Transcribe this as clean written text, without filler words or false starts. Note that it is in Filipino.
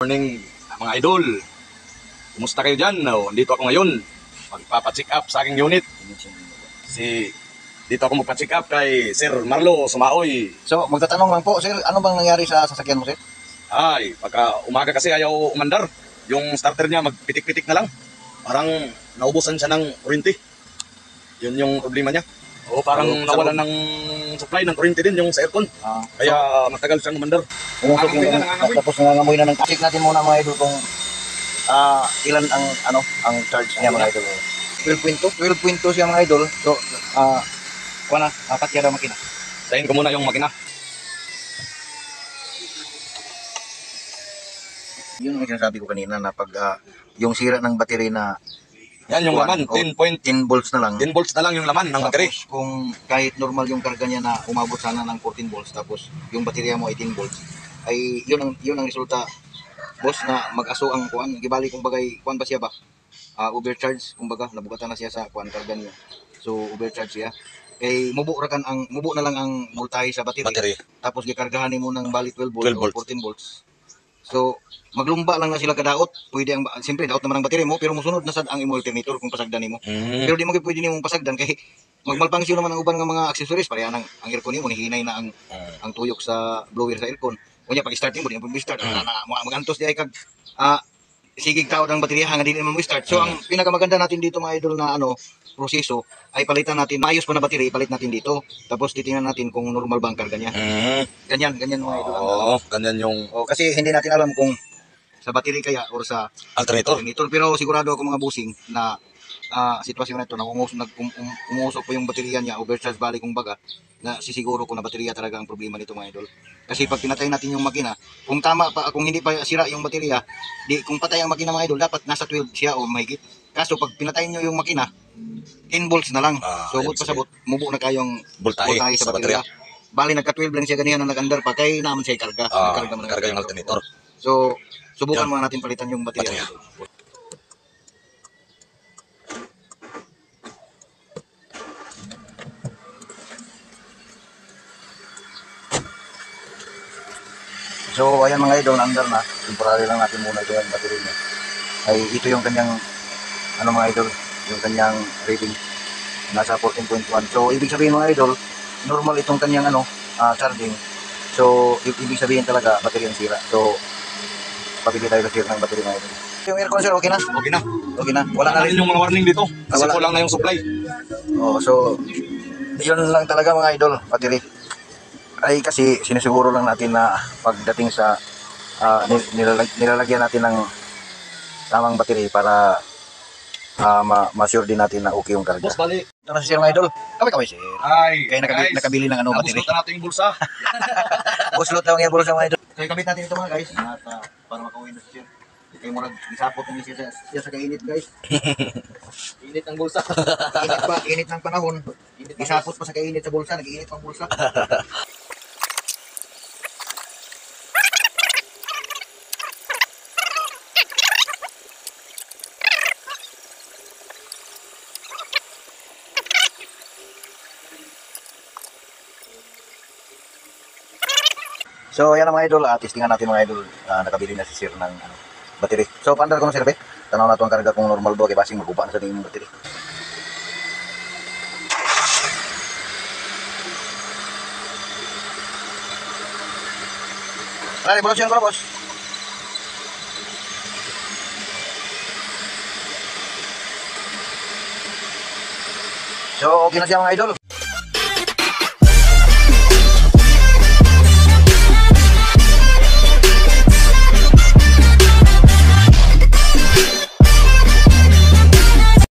Morning mga idol. Kumusta kayo dyan? Dito ako ngayon. Magpapacheck up sa aking unit. Dito ako magpacheck up kay Sir Marlo Sumaoy. So, magtatanong lang po, sir, ano bang nangyari sa sasakyan mo, sir? Ay, pagka umaga kasi ayaw umandar. Yung starter niya magpitik-pitik na lang. Parang naubusan siya ng kuryente. Yun yung problema niya. O parang nawalan ng supply ng kuryente din yung sa aircon. Kaya matagal siyang umandar. Pumusok yung tapos nangangamoy na ng check natin muna mga idol kung ilan ang charge niya mga idol. 12.2 siya mga idol. So, kuha na, apat kaya daw makina. Sayin ko muna yung makina. Yun ang sinasabi ko kanina na pag yung sira ng battery na yan yung laman, 10 volts na lang. 10 volts na lang yung laman ng battery. Kung kahit normal yung karga niya na umabot sana ng 14 volts tapos yung baterya mo 18 volts ay yun ang resulta boss na mag-aso ang kuan gibali kung bagay kuan ba siya ba overcharge kumbaga nabugatan na siya sa kuan karga niya. So overcharge siya. Kay mubo na lang ang voltahe sa battery. Tapos gikargahan nimo ng bali 12 volts o 14 volts. So, maglumba lang na sila kadaot. Pwede ang siyempre daot naman ang baterya mo pero musunod na sad ang imo alternator kung pasagdan nimo. Pero di mo pwede nimong pasagdan kay magmalpangsiyo naman ang uban nga mga accessories pareha ang aircon nimo nihinay na ang tuyok sa blower sa aircon. Kunya pag start nimo di mo start magantos di ay kag sigig taod ang baterya nga dili mo start. So ang pinakamaganda natin dito mga idol na proseso ay palitan natin maayos pa na battery, palit natin dito. Tapos titingnan natin kung normal ba ang karga niya. Ganyan mga idol. Ganyan yung kasi hindi natin alam kung sa battery kaya or sa alternator. Pero sigurado ako mga busing na sitwasyon na ito na umusok po yung baterya niya, overcharge balik kung baga, na sisiguro ko na baterya talaga ang problema nito mga idol. Kasi pag pinatay natin yung makina, kung tama pa, kung hindi pa sira yung baterya, kung patay ang makina mga idol, dapat nasa 12 siya o mahigit. Kaso pag pinatay nyo yung makina, 10 volts na lang. So but pasabot, mubo na kayong voltahe sa baterya. Bali nagka 12 lang siya ganihan na nag-under pa, kaya naman siya karga. Karga yung alternator. So subukan muna natin palitan yung baterya. So ayan mga idol, under na. Temporary lang natin muna ito yung battery niya. Ay ito yung kanyang mga idol, yung kanyang rating. Nasa 14.1. So ibig sabihin mga idol, normal itong kanyang charging. So ibig sabihin talaga battery ang sira. So pabili tayo kasi ng battery mga idol. Yung aircon sir, okay na? Okay na. Okay na. Wala na rin yung mga warning dito. Kasi kulang na yung supply. So yun lang talaga mga idol, battery. Ay kasi sinisiguro lang natin na pagdating sa nilalagyan natin ng tamang battery para ma-sure din natin na okay yung karga. Boss, bali. Ito na si Sir mga idol. Kami sir. Ay, Kaya nakabili ng battery. Nabuslutan natin yung bulsa. Buslot lang yung bulsa mga idol. Kaya kabit natin ito mga guys. At para makauwi na si Sir. Kaya murag isapot na siya sa kainit guys. Init ang bulsa. Init ng panahon. Isapot pa sa kainit sa bulsa. Nag-iinit pang bulsa. So ayan na mga idol, testingan natin mga idol, nakabili na si Sir ng battery. So paandar ko na Sir, tanaw na ito ang karga kung normal ba, kaya basing maguba na sa tingin yung battery. Wala, revolution ko na boss. So okay na siya mga idol.